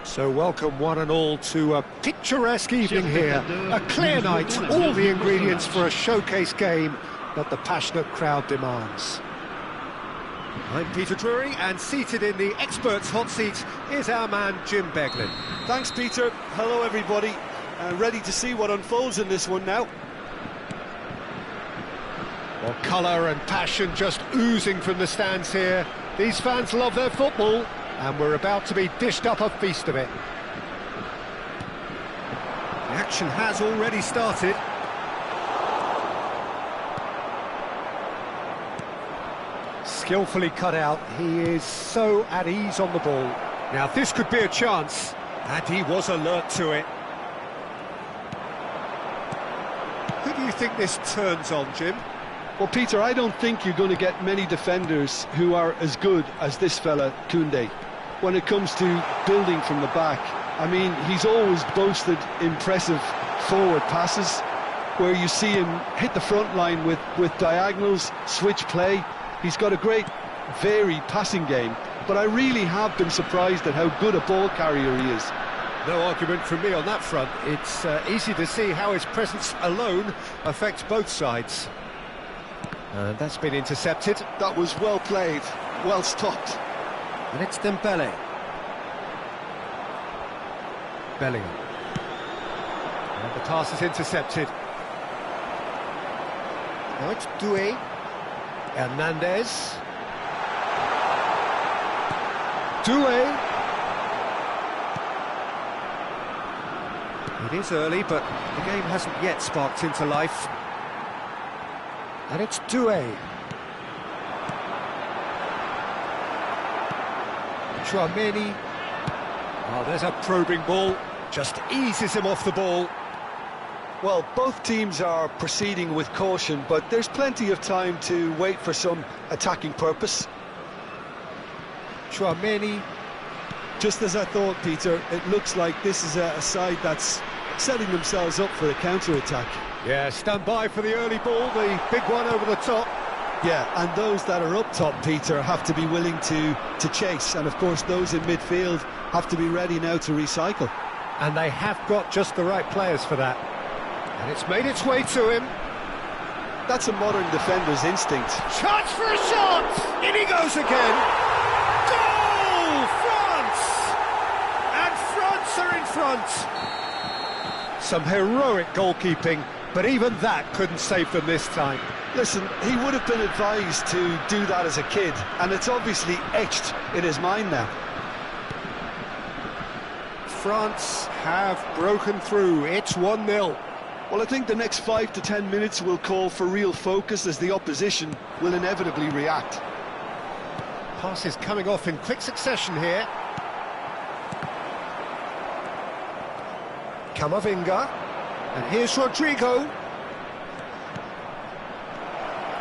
So welcome one and all to a picturesque evening here. A clear night, all the ingredients for a showcase game that the passionate crowd demands. I'm Peter Drury, and seated in the experts' hot seat is our man Jim Beglin. Thanks, Peter. Hello, everybody. Ready to see what unfolds in this one now. Well, colour and passion just oozing from the stands here. These fans love their football, and we're about to be dished up a feast of it. The action has already started. Skillfully cut out, he is so at ease on the ball. Now this could be a chance, and he was alert to it. Who do you think this turns on, Jim? Well, Peter, I don't think you're going to get many defenders who are as good as this fella, Koundé, when it comes to building from the back. I mean, he's always boasted impressive forward passes, where you see him hit the front line with diagonals, switch play. He's got a great, varied passing game, but I really have been surprised at how good a ball carrier he is. No argument from me on that front. It's easy to see how his presence alone affects both sides. And that's been intercepted. That was well played, well stopped. And it's Dembele. Bellingham. And the pass is intercepted. Now it's Doué. Hernandez. Doué. It is early, but the game hasn't yet sparked into life. And it's Doué. Chouameni. Oh, there's a probing ball. Just eases him off the ball. Well, both teams are proceeding with caution, but there's plenty of time to wait for some attacking purpose. Chouameni. Just as I thought, Peter, it looks like this is a side that's setting themselves up for a counter-attack. Yeah, stand by for the early ball, the big one over the top. Yeah, and those that are up top, Peter, have to be willing to chase, and of course those in midfield have to be ready now to recycle. And they have got just the right players for that. And it's made its way to him. That's a modern defender's instinct. Chance for a shot! In he goes again! Goal! France! And France are in front! Some heroic goalkeeping, but even that couldn't save them this time. Listen, he would have been advised to do that as a kid, and it's obviously etched in his mind now. France have broken through. It's 1-0. Well, I think the next 5 to 10 minutes will call for real focus, as the opposition will inevitably react. Passes coming off in quick succession here. Camavinga, and here's Rodrigo.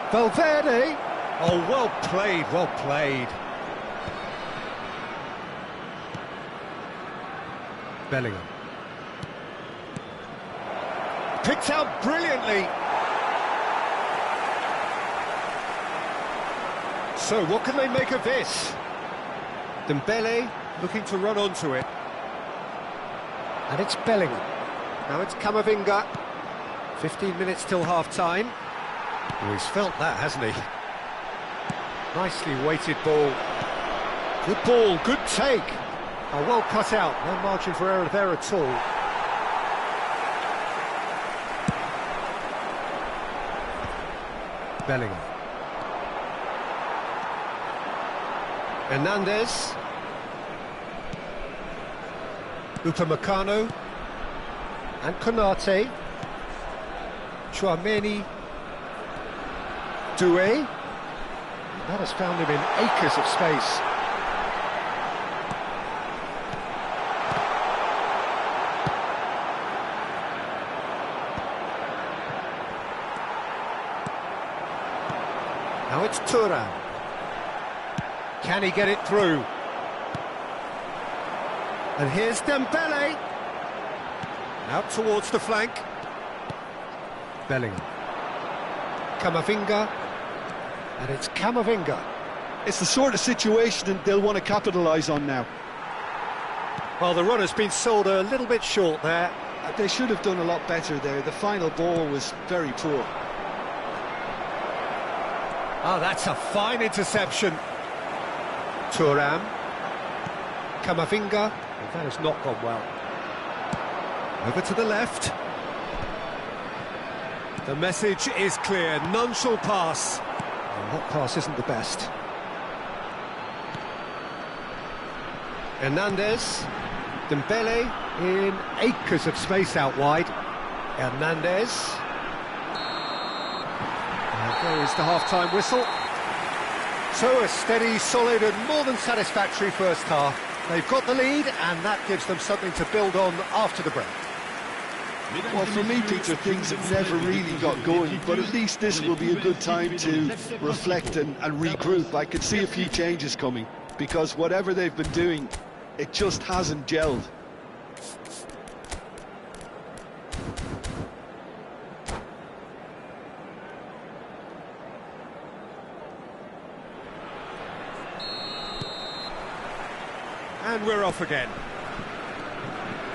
Valverde. Oh, well played, well played. Bellingham. Picked out brilliantly. So, what can they make of this? Dembele looking to run onto it. And it's Bellingham. Now it's Camavinga. 15 minutes till half-time. Oh, he's felt that, hasn't he? Nicely weighted ball, good take. Oh, well cut out, no margin for error there at all. Bellingham. Hernandez. Upamecano. And Konate. Chouameni. Doué. That has found him in acres of space. Now it's Thuram. Can he get it through? And here's Dembele. Out towards the flank. Bellingham. Camavinga. And it's Camavinga. It's the sort of situation they'll want to capitalise on now. Well, the run has been sold a little bit short there. They should have done a lot better there. The final ball was very poor. Oh, that's a fine interception. Thuram. Camavinga. Well, that has not gone well. Over to the left. The message is clear. None shall pass. And that pass isn't the best. Hernandez. Dembele in acres of space out wide. Hernandez. And there is the half-time whistle. So a steady, solid and more than satisfactory first half. They've got the lead and that gives them something to build on after the break. Well, for me, Peter, things have never really got going, but at least this will be a good time to reflect and regroup. I could see a few changes coming, because whatever they've been doing, it just hasn't gelled. And we're off again.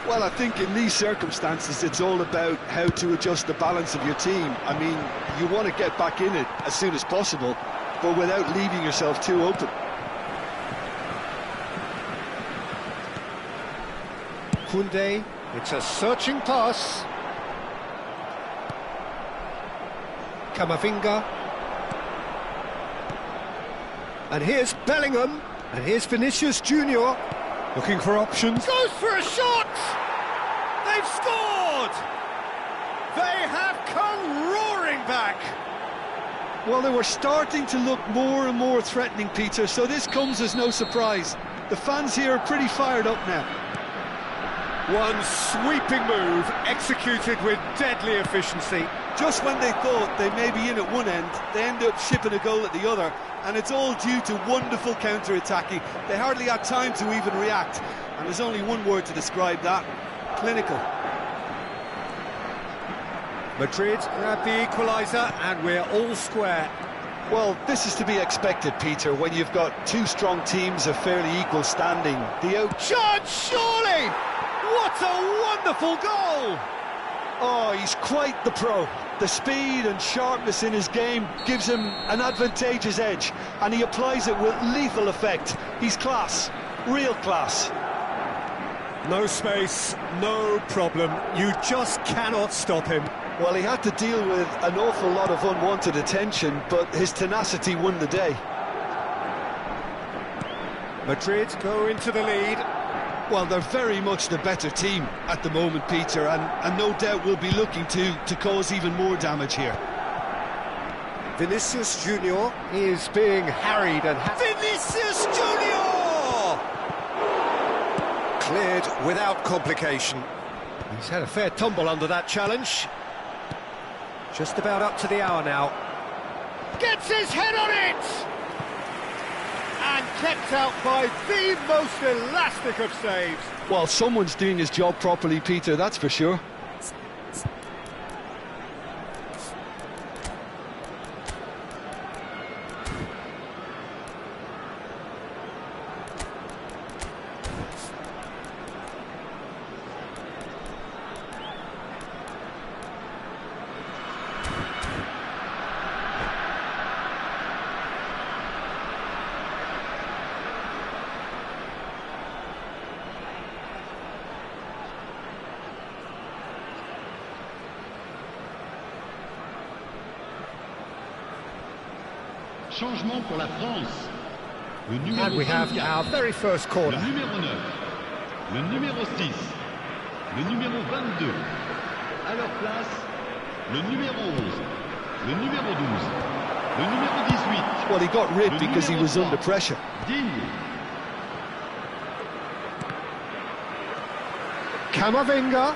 Well, I think in these circumstances, it's all about how to adjust the balance of your team. I mean, you want to get back in it as soon as possible, but without leaving yourself too open. Koundé, it's a searching pass. Camavinga. And here's Bellingham. And here's Vinicius Junior. Looking for options. Goes for a shot! They've scored! They have come roaring back! Well, they were starting to look more and more threatening, Peter, so this comes as no surprise. The fans here are pretty fired up now. One sweeping move, executed with deadly efficiency. Just when they thought they may be in at one end, they end up shipping a goal at the other, and it's all due to wonderful counter-attacking. They hardly had time to even react, and there's only one word to describe that: clinical. Madrid grab the equaliser, and we're all square. Well, this is to be expected, Peter, when you've got two strong teams of fairly equal standing. Chance, surely! What a wonderful goal! Oh, he's quite the pro. The speed and sharpness in his game gives him an advantageous edge, and he applies it with lethal effect. He's class, real class. No space, no problem. You just cannot stop him. Well, he had to deal with an awful lot of unwanted attention, but his tenacity won the day. Madrid go into the lead. Well, they're very much the better team at the moment, Peter, and no doubt will be looking to cause even more damage here. Vinicius Junior is being harried and... Vinicius Junior! Cleared without complication. He's had a fair tumble under that challenge. Just about up to the hour now. Gets his head on it! And kept out by the most elastic of saves. Well, someone's doing his job properly, Peter, that's for sure. Changement pour la France. Le numéro and we have 24, our very first corner. le numéro 9, le numéro 6, le numéro 22. À leur place, le numéro 11, le numéro 12, le numéro 18. Well, he got rid because he was under pressure. Digne. Camavinga.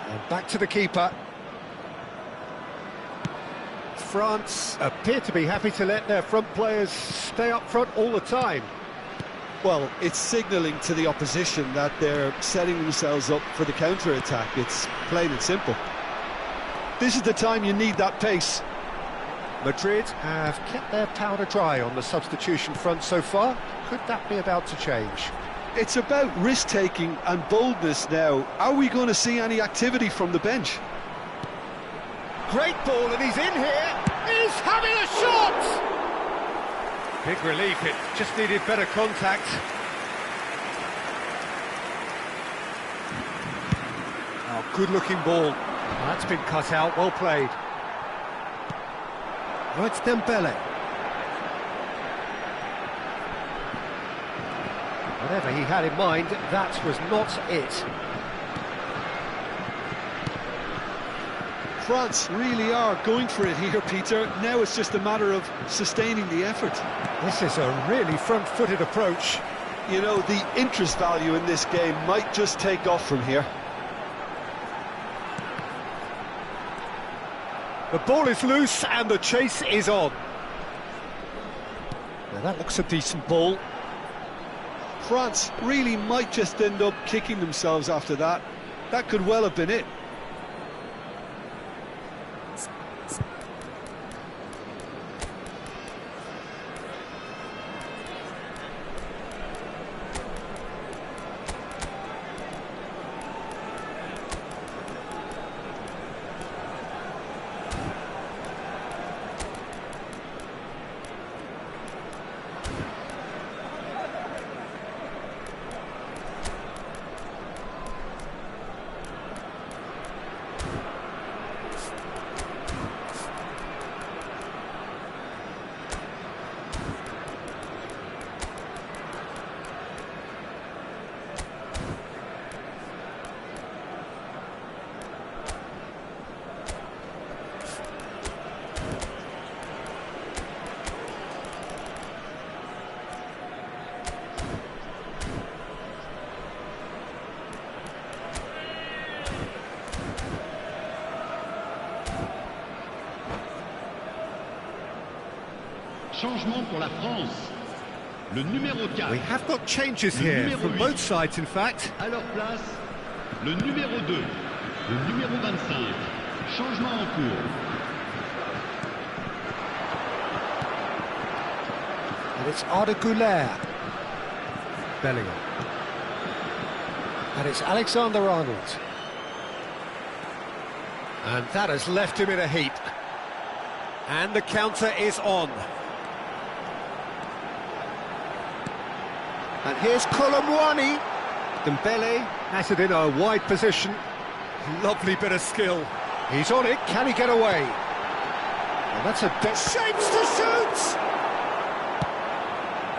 And back to the keeper. France appear to be happy to let their front players stay up front all the time. Well, it's signalling to the opposition that they're setting themselves up for the counter-attack. It's plain and simple. This is the time you need that pace. Madrid have kept their powder dry on the substitution front so far. Could that be about to change? It's about risk-taking and boldness now. Are we going to see any activity from the bench? Great ball, and he's in here. He's having a shot! Big relief, it just needed better contact. Oh, good-looking ball. That's been cut out, well played. Now it's Dembele. Whatever he had in mind, that was not it. France really are going for it here, Peter. Now it's just a matter of sustaining the effort. This is a really front-footed approach. You know, the interest value in this game might just take off from here. The ball is loose and the chase is on. Now that looks a decent ball. France really might just end up kicking themselves after that. That could well have been it. Changement pour la France. Le numéro 4. We have got changes here, from both sides in fact. À leur place, le numéro 2, le numéro 25. Changement en cours. And it's Arda Güler. Bellingham. And it's Alexander-Arnold. And that has left him in a heap. And the counter is on. And here's Colomwani. Dembele has it in a wide position. Lovely bit of skill. He's on it, can he get away? And that's a shapes to shoot!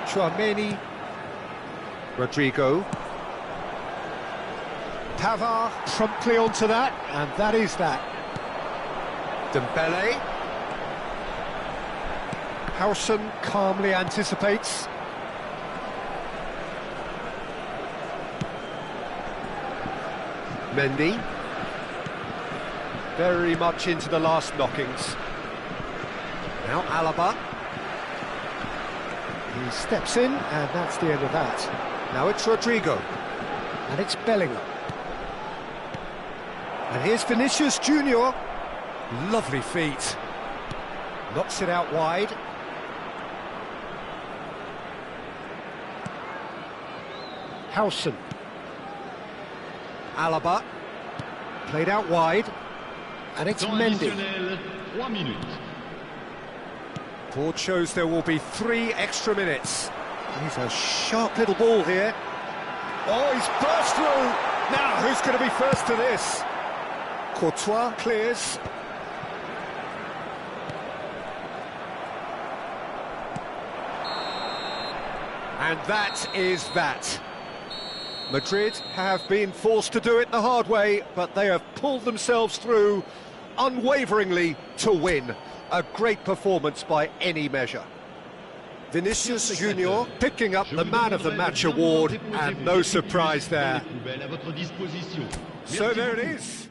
Chouameni. Rodrigo. Pavard promptly onto that, and that is that. Dembele. Howson calmly anticipates. Mendy. Very much into the last knockings. Now Alaba. He steps in, and that's the end of that. Now it's Rodrigo. And it's Bellingham. And here's Vinicius Junior. Lovely feet. Knocks it out wide. Howson. Alaba. Played out wide. And it's Mendy. 3 minutes. Board shows there will be 3 extra minutes. He's a sharp little ball here. Oh, he's burst through. Now, who's going to be first to this? Courtois clears. And that is that. Madrid have been forced to do it the hard way, but they have pulled themselves through unwaveringly to win. A great performance by any measure. Vinicius Junior picking up the Man of the Match award, and no surprise there. So there it is.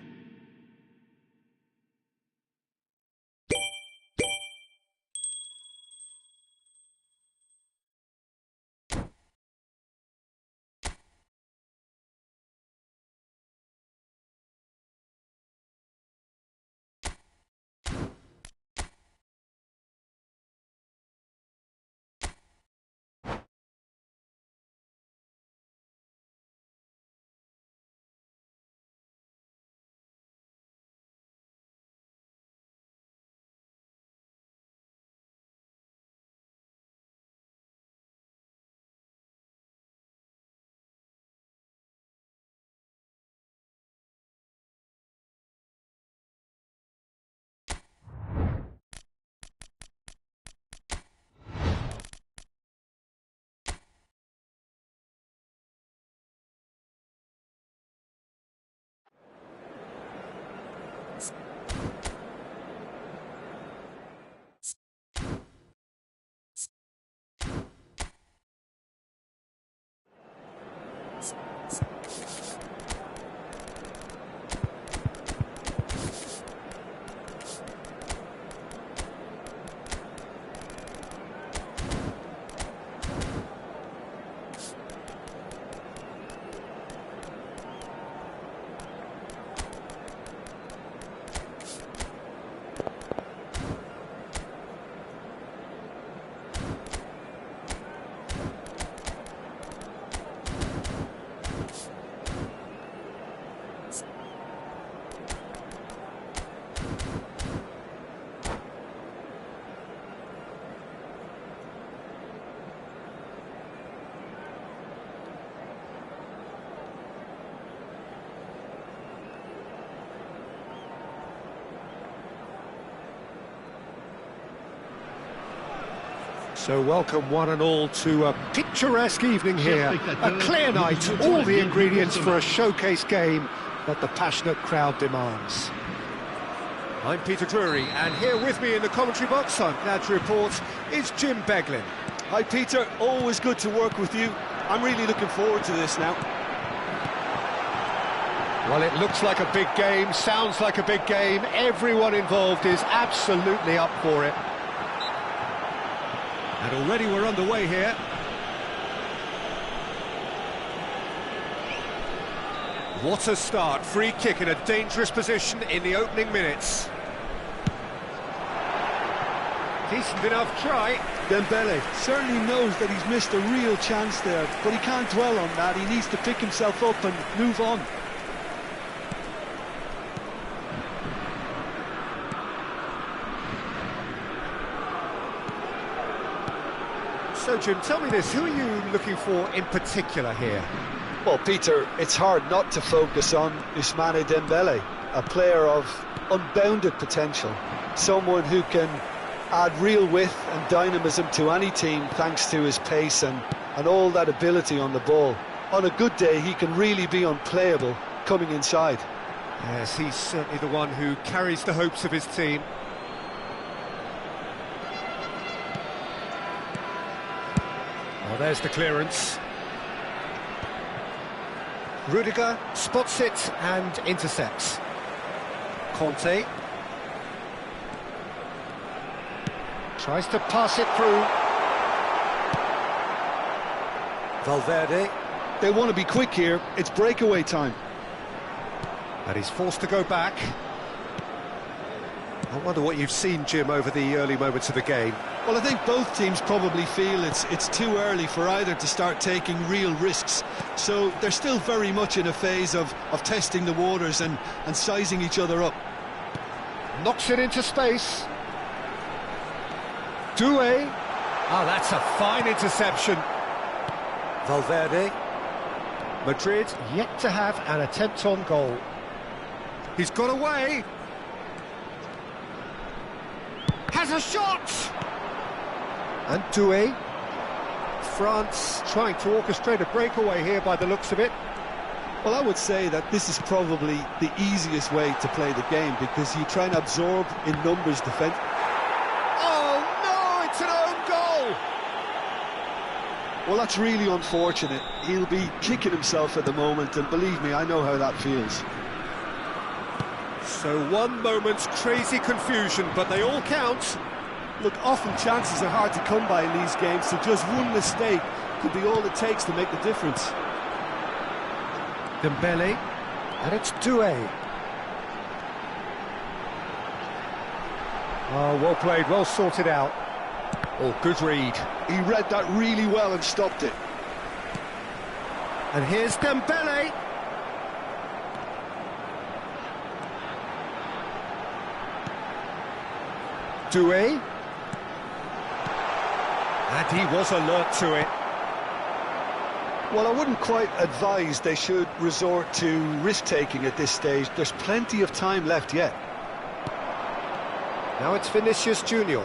So welcome one and all to a picturesque evening here, a clear night, all the ingredients for a showcase game that the passionate crowd demands. I'm Peter Drury, and here with me in the commentary box, I'm glad to report, is Jim Beglin. Hi Peter, always good to work with you. I'm really looking forward to this now. Well, it looks like a big game, sounds like a big game, everyone involved is absolutely up for it. And already we're underway here. What a start, free kick in a dangerous position in the opening minutes. Decent enough try. Dembele certainly knows that he's missed a real chance there, but he can't dwell on that. He needs to pick himself up and move on. So Jim, tell me this, who are you looking for in particular here? Well, Peter, it's hard not to focus on Ousmane Dembele, a player of unbounded potential, someone who can add real width and dynamism to any team thanks to his pace and all that ability on the ball. On a good day, he can really be unplayable coming inside. Yes, he's certainly the one who carries the hopes of his team. Well, there's the clearance. Rudiger spots it and intercepts. Conte tries to pass it through. Valverde. They want to be quick here, it's breakaway time. And he's forced to go back. I wonder what you've seen, Jim, over the early moments of the game. Well, I think both teams probably feel it's too early for either to start taking real risks. So they're still very much in a phase of testing the waters and sizing each other up. Knocks it into space. Doué. Oh, that's a fine interception. Valverde. Madrid yet to have an attempt on goal. He's got away. Has a shot! And Doué. France trying to orchestrate a breakaway here by the looks of it. Well, I would say that this is probably the easiest way to play the game because you try and absorb in numbers defence. Oh no, it's an own goal! Well, that's really unfortunate. He'll be kicking himself at the moment, and believe me, I know how that feels. So one moment's crazy confusion, but they all count. Look, often chances are hard to come by in these games, so just one mistake could be all it takes to make the difference. Dembele, and it's Doué. Oh, well played, well sorted out. Oh, good read. He read that really well and stopped it. And here's Dembele. Doué. And he was alert to it. Well, I wouldn't quite advise they should resort to risk-taking at this stage. There's plenty of time left yet. Now it's Vinicius Junior.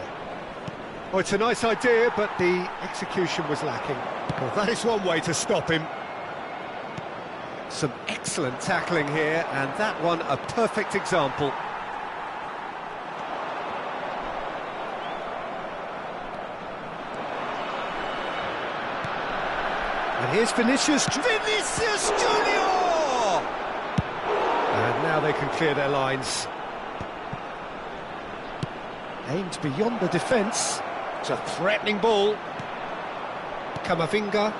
Oh, it's a nice idea, but the execution was lacking. Well, that is one way to stop him. Some excellent tackling here, and that one a perfect example. And here's Vinicius Junior! And now they can clear their lines. Aimed beyond the defence. It's a threatening ball. Camavinga.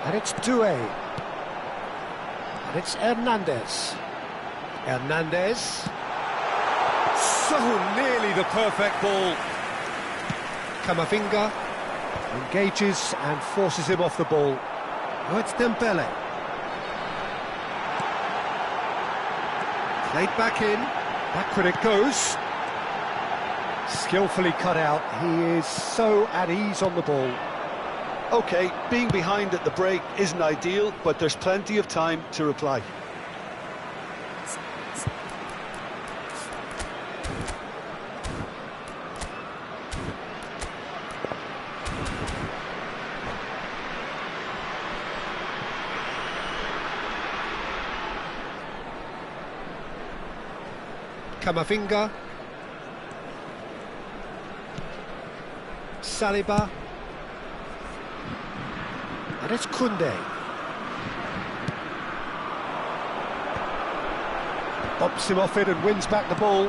And it's Doué. And it's Hernandez. Hernandez. So nearly the perfect ball. Camavinga engages and forces him off the ball. Now it's Dembele. Played back in. Backward it goes. Skillfully cut out. He is so at ease on the ball. OK, being behind at the break isn't ideal, but there's plenty of time to reply. Camavinga. Saliba. And it's Koundé. Bops him off it and wins back the ball.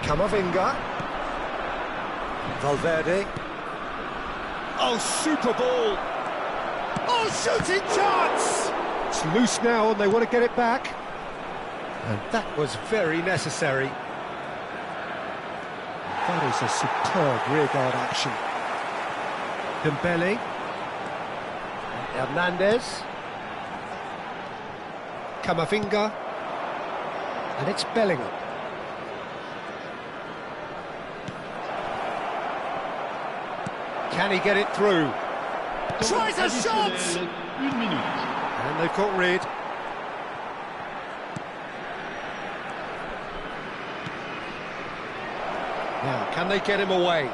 Camavinga. Valverde. Oh, super ball. Oh, shooting chance! It's loose now and they want to get it back. And that was very necessary. That is a superb rearguard action. Dembele. Hernandez. Camavinga. And it's Bellingham. Can he get it through? Tries a shot! Une minute. And they've got rid. Now, can they get him away?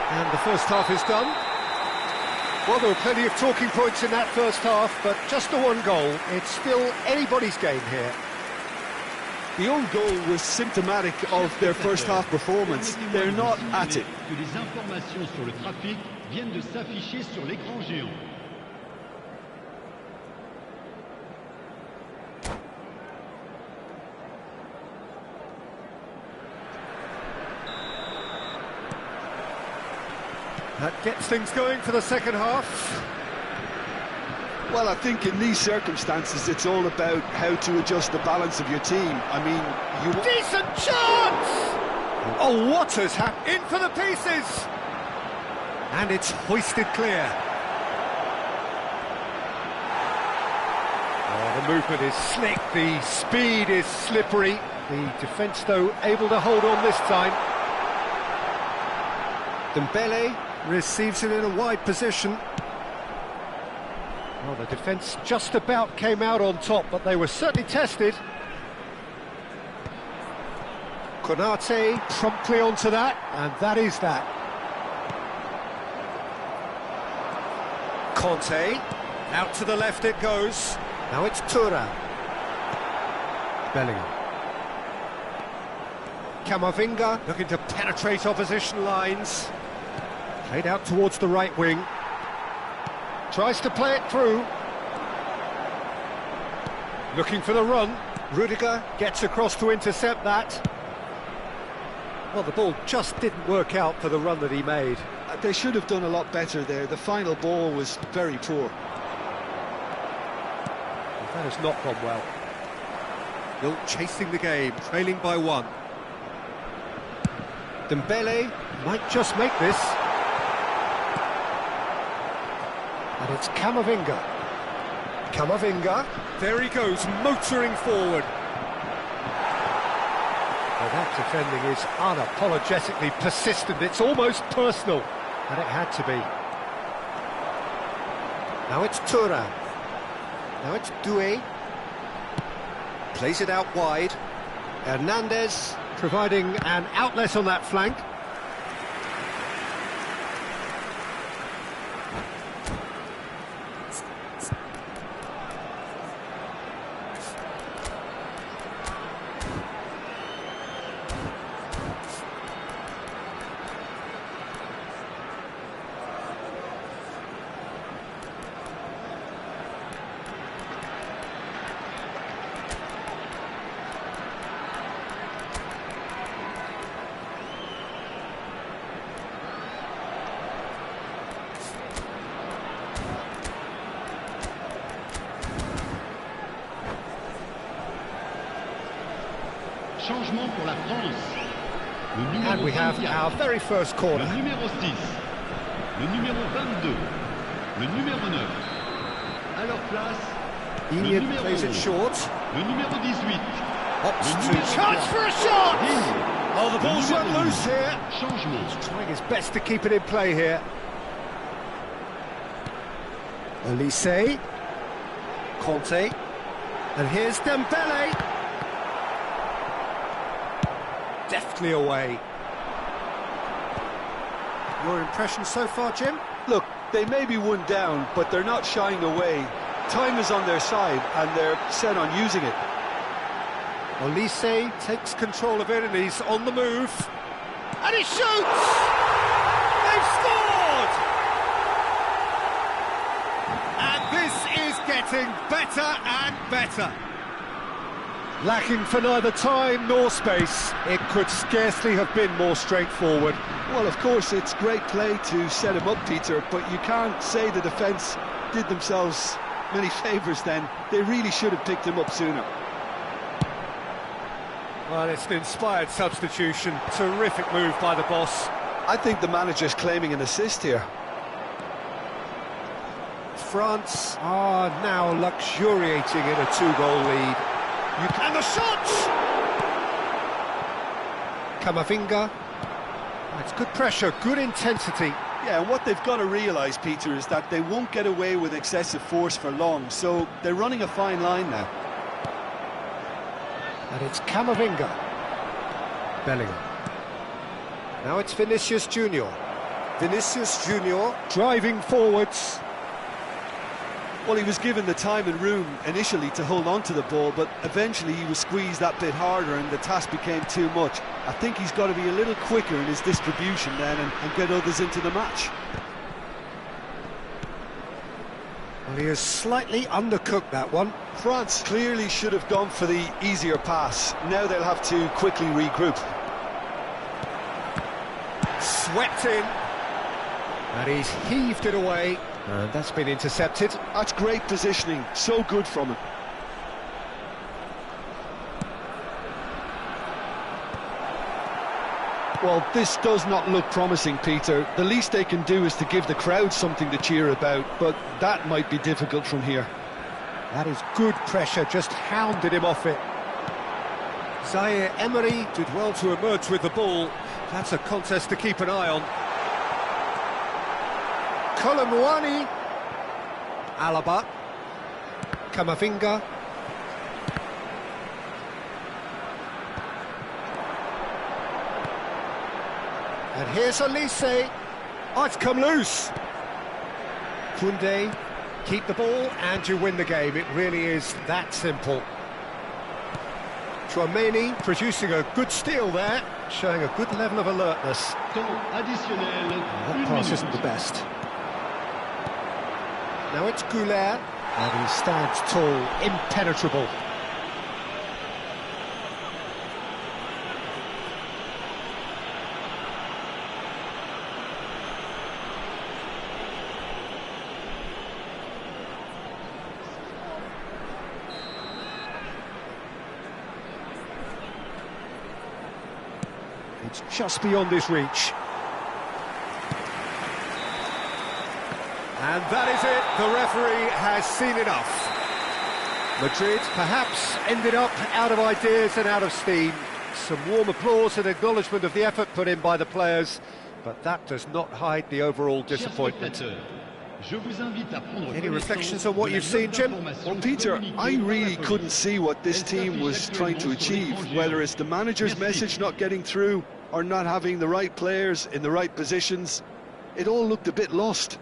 And the first half is done. Well, there were plenty of talking points in that first half, but just the one goal. It's still anybody's game here. The own goal was symptomatic of their first half performance. They're not at it. Que les informations sur le trafic viennent de s'afficher sur l'écran géant. That gets things going for the second half. Well, I think in these circumstances, it's all about how to adjust the balance of your team. I mean, Decent chance! Oh, what has happened? In for the pieces! And it's hoisted clear. Oh, the movement is slick, the speed is slippery. The defence, though, able to hold on this time. Dembele receives it in a wide position. Well, the defence just about came out on top, but they were certainly tested. Konate promptly onto that, and that is that. Conte, out to the left it goes. Now it's Thuram. Bellingham. Camavinga looking to penetrate opposition lines. Played out towards the right wing. Tries to play it through. Looking for the run. Rudiger gets across to intercept that. Well, the ball just didn't work out for the run that he made. They should have done a lot better there. The final ball was very poor. That has not gone well. Still chasing the game, trailing by one. Dembele might just make this. And it's Camavinga. Camavinga, there he goes, motoring forward. Well, that defending is unapologetically persistent, it's almost personal, and it had to be. Now it's Thuram. Now it's Doué. Plays it out wide. Hernandez providing an outlet on that flank. Changement pour la France. Le numéro And we have 24. our very first corner. Le numéro 6. Le numéro 22. Le numéro 9. À leur place, le Ian numéro plays it 11. short. Le numéro 18. Opts Le to numéro chance 3. for a shot! Digne. Oh, the ball's Le run numéro loose 12. here. Changement. Trying his best to keep it in play here. Elise. Conte. And here's Dembele. Deftly away. Your impression so far, Jim? Look, they may be one down, but they're not shying away. Time is on their side, and they're set on using it. Olise takes control of it and he's on the move. And he shoots! They've scored! And this is getting better and better. Lacking for neither time nor space, it could scarcely have been more straightforward. Well, of course, it's great play to set him up, Peter, but you can't say the defence did themselves many favours then. They really should have picked him up sooner. Well, it's an inspired substitution. Terrific move by the boss. I think the manager's claiming an assist here. France are now luxuriating in a two-goal lead. And the shot! Camavinga. It's good pressure, good intensity. Yeah, and what they've got to realise, Peter, is that they won't get away with excessive force for long, so they're running a fine line now. And it's Camavinga. Bellingham. Now it's Vinicius Junior. Vinicius Junior driving forwards. Well, he was given the time and room initially to hold on to the ball, but eventually he was squeezed that bit harder and the task became too much. I think he's got to be a little quicker in his distribution then and get others into the match. Well, he has slightly undercooked that one. France clearly should have gone for the easier pass. Now they'll have to quickly regroup. Swept in. And he's heaved it away. And that's been intercepted. That's great positioning, so good from him. Well, this does not look promising, Peter. The least they can do is to give the crowd something to cheer about, but that might be difficult from here. That is good pressure, just hounded him off it. Zaire Emery did well to emerge with the ball. That's a contest to keep an eye on. Colomwani, Alaba, Camavinga. And here's Olise. Oh, it's come loose. Koundé, keep the ball and you win the game. It really is that simple. Chouameni producing a good steal there, showing a good level of alertness. That pass isn't the best. Now it's Goulet, and he stands tall, impenetrable. It's just beyond his reach. And that is it, the referee has seen enough. Madrid perhaps ended up out of ideas and out of steam. Some warm applause and acknowledgement of the effort put in by the players, but that does not hide the overall disappointment. Any reflections on what you've seen, Jim? Well, Peter, I really couldn't see what this team was trying to achieve, whether it's the manager's message not getting through or not having the right players in the right positions. It all looked a bit lost.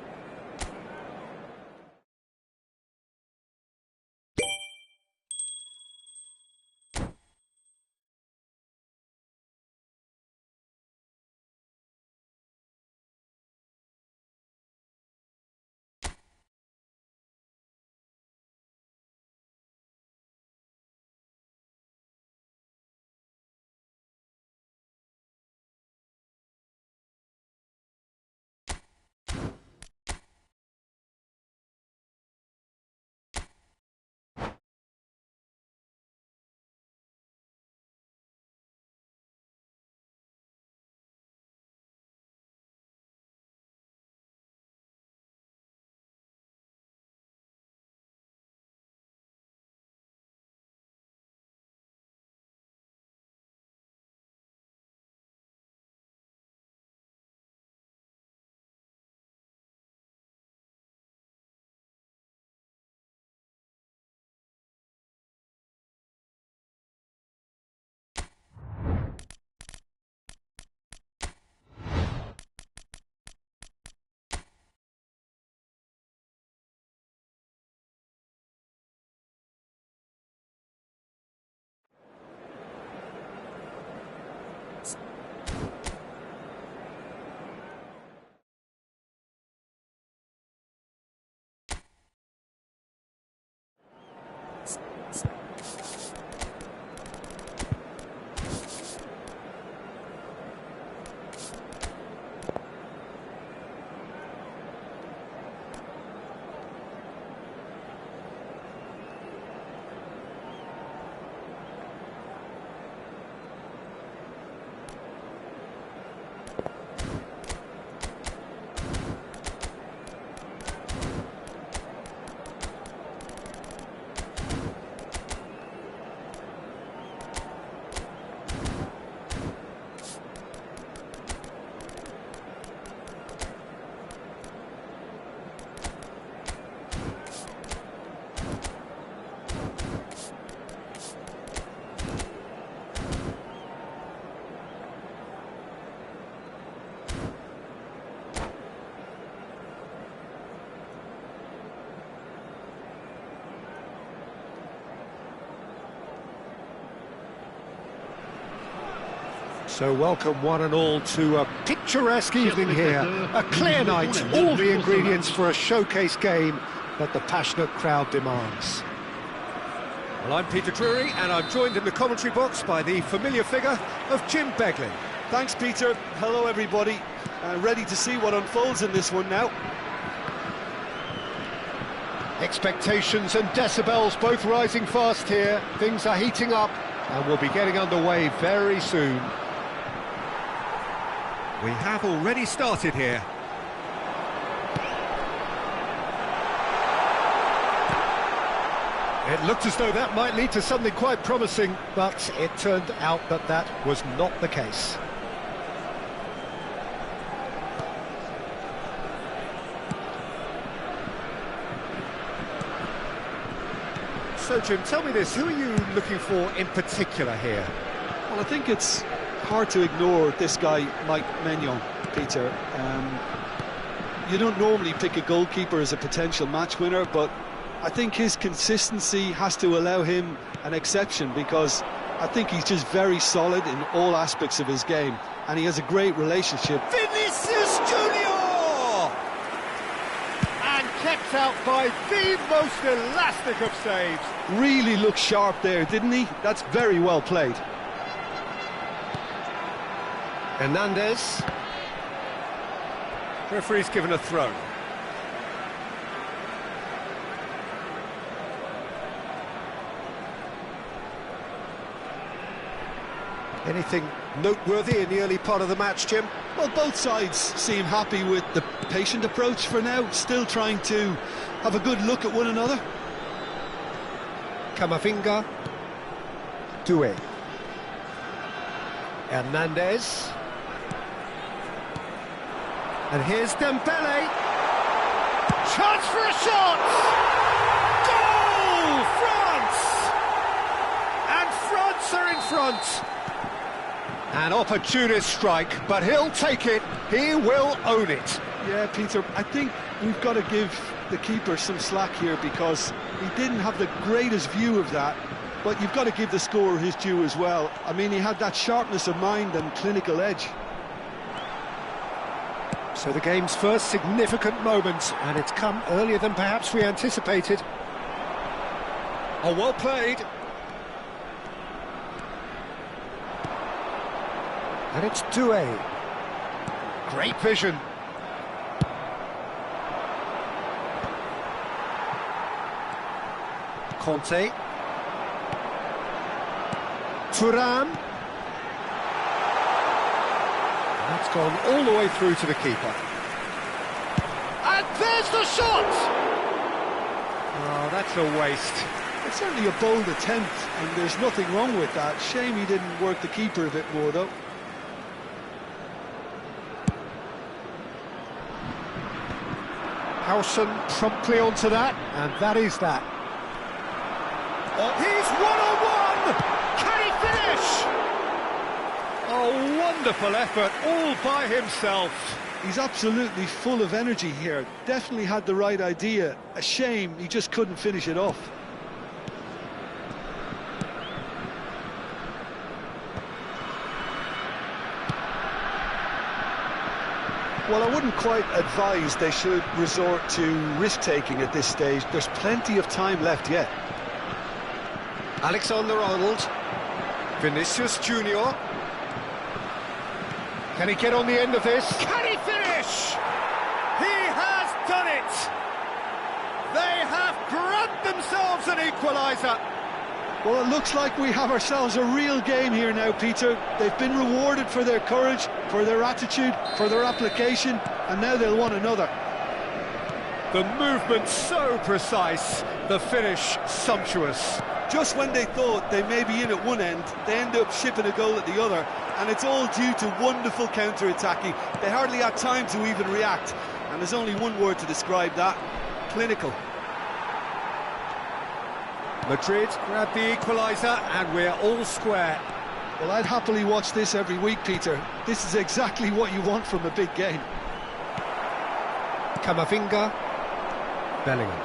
So welcome one and all to a picturesque evening here. A clear night, all the ingredients for a showcase game that the passionate crowd demands. Well, I'm Peter Drury, and I'm joined in the commentary box by the familiar figure of Jim Begley. Thanks, Peter. Hello, everybody. Ready to see what unfolds in this one now. Expectations and decibels both rising fast here. Things are heating up, and we'll be getting underway very soon. We have already started here. It looked as though that might lead to something quite promising, but it turned out that that was not the case. So, Jim, tell me this, who are you looking for in particular here? Well, I think it's hard to ignore this guy, Mike Maignan, Peter. You don't normally pick a goalkeeper as a potential match winner, but I think his consistency has to allow him an exception, because I think he's just very solid in all aspects of his game, and he has a great relationship. Vinicius Junior! And kept out by the most elastic of saves. Really looked sharp there, didn't he? That's very well played. Hernandez. Referee's given a throw. Anything noteworthy in the early part of the match, Jim? Well, both sides seem happy with the patient approach for now, still trying to have a good look at one another. Camavinga. Doué. Hernandez. And here's Dembele. Chance for a shot! Goal! France! And France are in front. An opportunist strike, but he'll take it. He will own it. Yeah, Peter, I think we've got to give the keeper some slack here, because he didn't have the greatest view of that, but you've got to give the scorer his due as well. I mean, he had that sharpness of mind and clinical edge. So the game's first significant moment, and it's come earlier than perhaps we anticipated. Oh, well played. And it's Doué. Great vision. Conte. Thuram. That's gone all the way through to the keeper. And there's the shot! Oh, that's a waste. It's certainly a bold attempt, and there's nothing wrong with that. Shame he didn't work the keeper a bit more, though. Howson promptly onto that, and that is that. Oh, he's one-on-one! Can he finish? Oh, wonderful effort, all by himself. He's absolutely full of energy here. Definitely had the right idea. A shame he just couldn't finish it off. Well, I wouldn't quite advise they should resort to risk-taking at this stage. There's plenty of time left yet. Alexander-Arnold. Vinicius Junior. Can he get on the end of this? Can he finish? He has done it! They have grabbed themselves an equaliser. Well, it looks like we have ourselves a real game here now, Peter. They've been rewarded for their courage, for their attitude, for their application, and now they'll want another. The movement so precise, the finish sumptuous. Just when they thought they may be in at one end, they end up shipping a goal at the other, and it's all due to wonderful counter-attacking. They hardly had time to even react, and there's only one word to describe that: clinical. Madrid grabbed the equaliser, and we're all square. Well, I'd happily watch this every week, Peter. This is exactly what you want from a big game. Camavinga. Bellingham.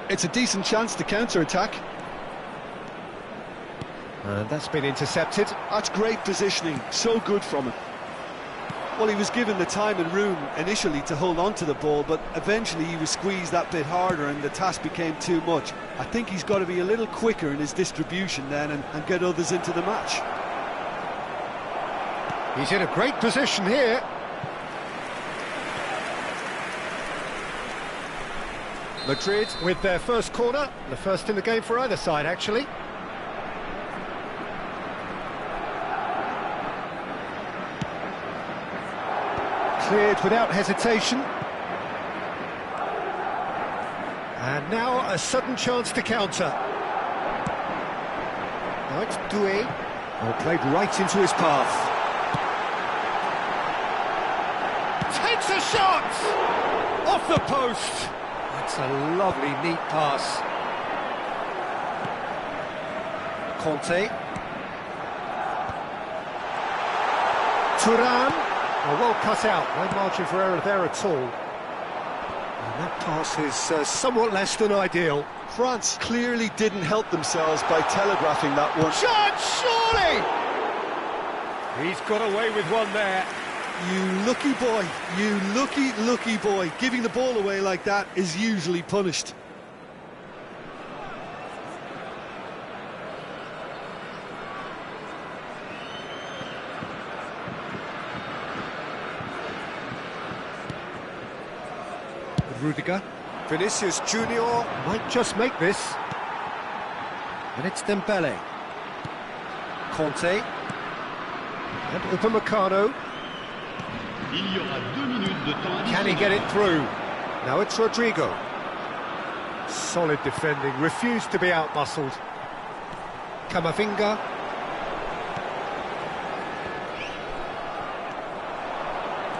It's a decent chance to counter-attack. And that's been intercepted. That's great positioning, so good from him. Well, he was given the time and room initially to hold on to the ball, but eventually he was squeezed that bit harder and the task became too much. I think he's got to be a little quicker in his distribution then and get others into the match. He's in a great position here. Madrid with their first corner, the first in the game for either side, actually. Cleared without hesitation. And now a sudden chance to counter. Now it's Doué. Oh, played right into his path. Takes a shot! Off the post! That's a lovely, neat pass. Conte. Thuram. Oh, well cut out, no margin for error there at all. And that pass is somewhat less than ideal. France clearly didn't help themselves by telegraphing that one. Shot, surely! He's got away with one there. You lucky boy, you lucky boy. Giving the ball away like that is usually punished. Rudiger. Vinicius Junior might just make this. And it's Dembele. Conte. And Upamecano. Il y aura 2 minutes de temps Can he additionnel. get it through? Now it's Rodrigo. Solid defending, refused to be out-muscled. Camavinga.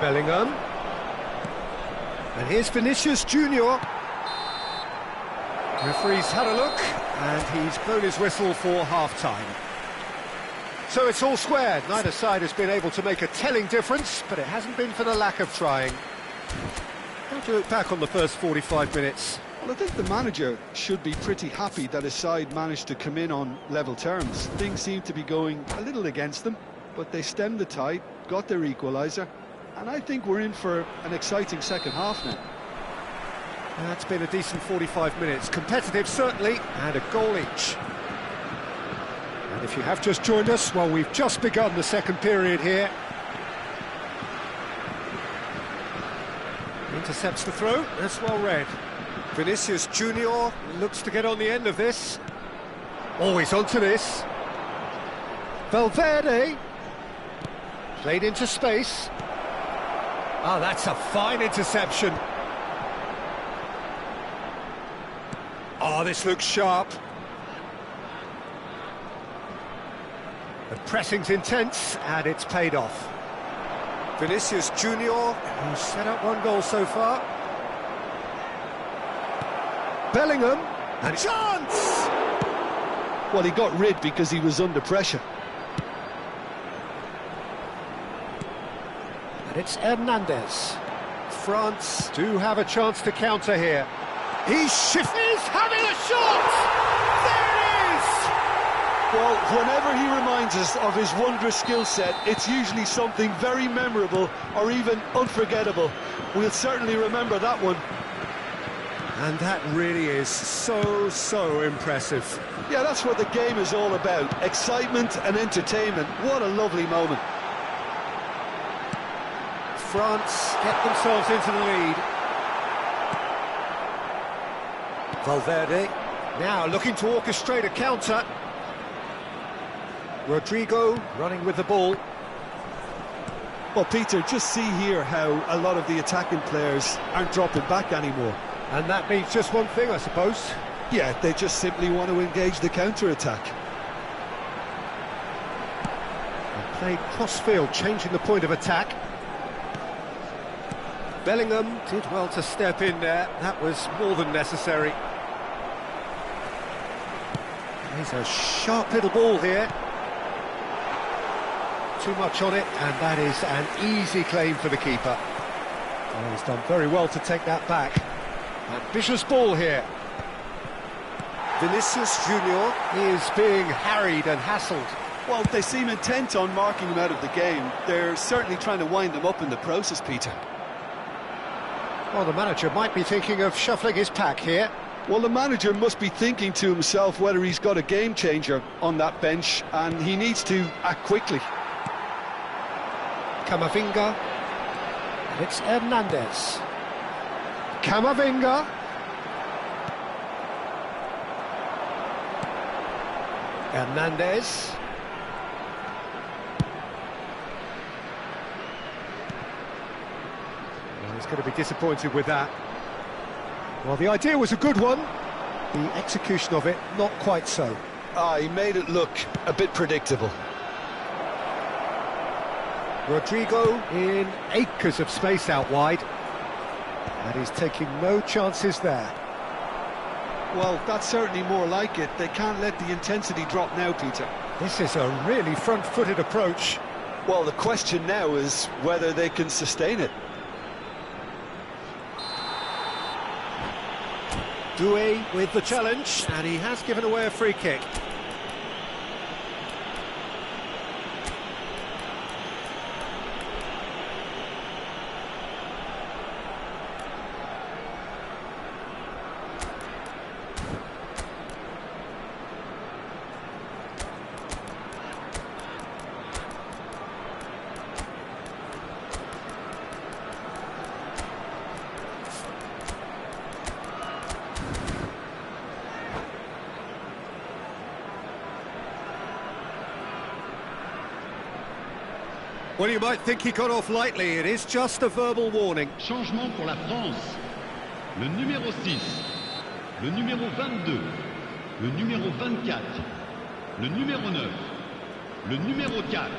Bellingham. And here's Vinicius Junior. Referee's had a look, and he's blown his whistle for half-time. So it's all squared. Neither side has been able to make a telling difference, but it hasn't been for the lack of trying. How do you look back on the first 45 minutes? Well, I think the manager should be pretty happy that his side managed to come in on level terms. Things seem to be going a little against them, but they stemmed the tide, got their equaliser, and I think we're in for an exciting second half now. That's been a decent 45 minutes. Competitive, certainly, and a goal each. And if you have just joined us, well, we've just begun the second period here. Intercepts the throw, that's well read. Vinicius Junior looks to get on the end of this. Always onto this. Valverde. Played into space. Oh, that's a fine interception. Oh, this looks sharp. The pressing's intense, and it's paid off. Vinicius Junior, who's set up one goal so far. Bellingham, and chance! Well, he got rid because he was under pressure. And it's Hernandez. France do have a chance to counter here. He's having a shot! There it is! Well, whenever he reminds us of his wondrous skill set, it's usually something very memorable or even unforgettable. We'll certainly remember that one. And that really is so impressive. Yeah, that's what the game is all about. Excitement and entertainment. What a lovely moment. France get themselves into the lead. Valverde now looking to orchestrate a counter. Rodrigo running with the ball. Well, Peter, just see here how a lot of the attacking players aren't dropping back anymore. And that means just one thing, I suppose. Yeah, they just simply want to engage the counter-attack. Played cross-field, changing the point of attack. Bellingham did well to step in there. That was more than necessary. There's a sharp little ball here. Too much on it, and that is an easy claim for the keeper. Oh, he's done very well to take that back. Ambitious ball here. Vinicius Junior is being harried and hassled. Well, they seem intent on marking him out of the game. They're certainly trying to wind him up in the process, Peter. Well, the manager might be thinking of shuffling his pack here. Well, the manager must be thinking to himself whether he's got a game changer on that bench, and he needs to act quickly. Camavinga, and it's Hernandez. Camavinga. Hernandez. Well, he's going to be disappointed with that. Well, the idea was a good one. The execution of it, not quite so. He made it look a bit predictable. Rodrigo in acres of space out wide. And he's taking no chances there. Well, that's certainly more like it. They can't let the intensity drop now, Peter. This is a really front-footed approach. Well, the question now is whether they can sustain it. Doué with the challenge, and he has given away a free kick. Well, you might think he got off lightly. It is just a verbal warning. Changement pour la France. Le numéro 6, le numéro 22, le numéro 24, le numéro 9, le numéro 4.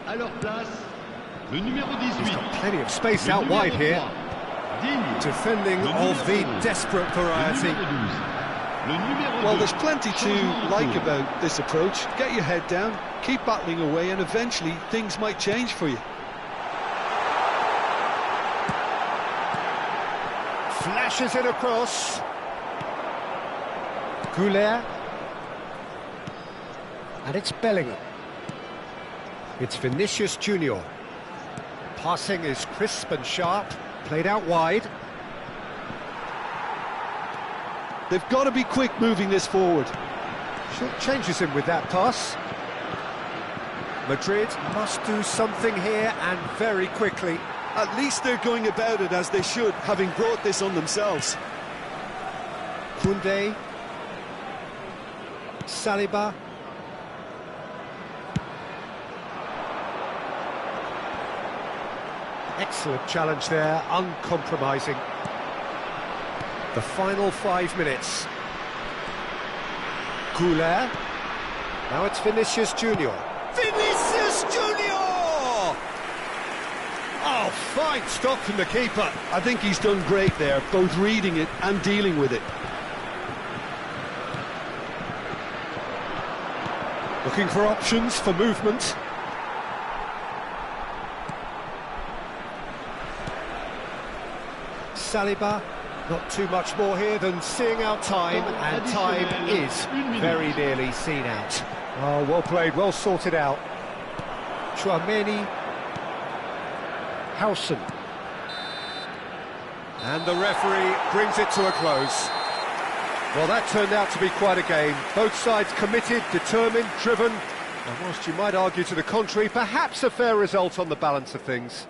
À leur place, le numéro 18. He's got plenty of space out wide here. Defending of the desperate variety. Well, there's plenty to like about this approach. Get your head down, keep battling away, and eventually things might change for you. Flashes it across. Goulet. And it's Bellingham. It's Vinicius Junior. Passing is crisp and sharp, played out wide. They've got to be quick moving this forward. Short changes him with that pass. Madrid must do something here, and very quickly. At least they're going about it as they should, having brought this on themselves. Koundé. Saliba. Excellent challenge there, uncompromising. The final 5 minutes. Goulet. Now it's Vinicius Junior. Vinicius Junior! Oh, fine stop from the keeper. I think he's done great there, both reading it and dealing with it. Looking for options for movement. Saliba. Not too much more here than seeing out time, and time is very nearly seen out. Oh, well played, well sorted out. Chouameni. Howson. And the referee brings it to a close. Well, that turned out to be quite a game. Both sides committed, determined, driven. And whilst you might argue to the contrary, perhaps a fair result on the balance of things.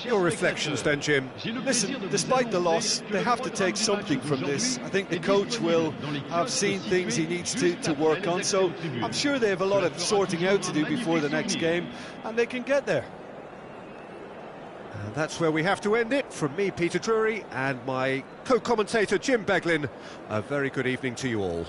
Your reflections then, Jim? Listen, despite the loss, they have to take something from this. I think the coach will have seen things he needs to work on, so I'm sure they have a lot of sorting out to do before the next game, and they can get there. And that's where we have to end it. From me, Peter Drury, and my co-commentator, Jim Beglin, a very good evening to you all.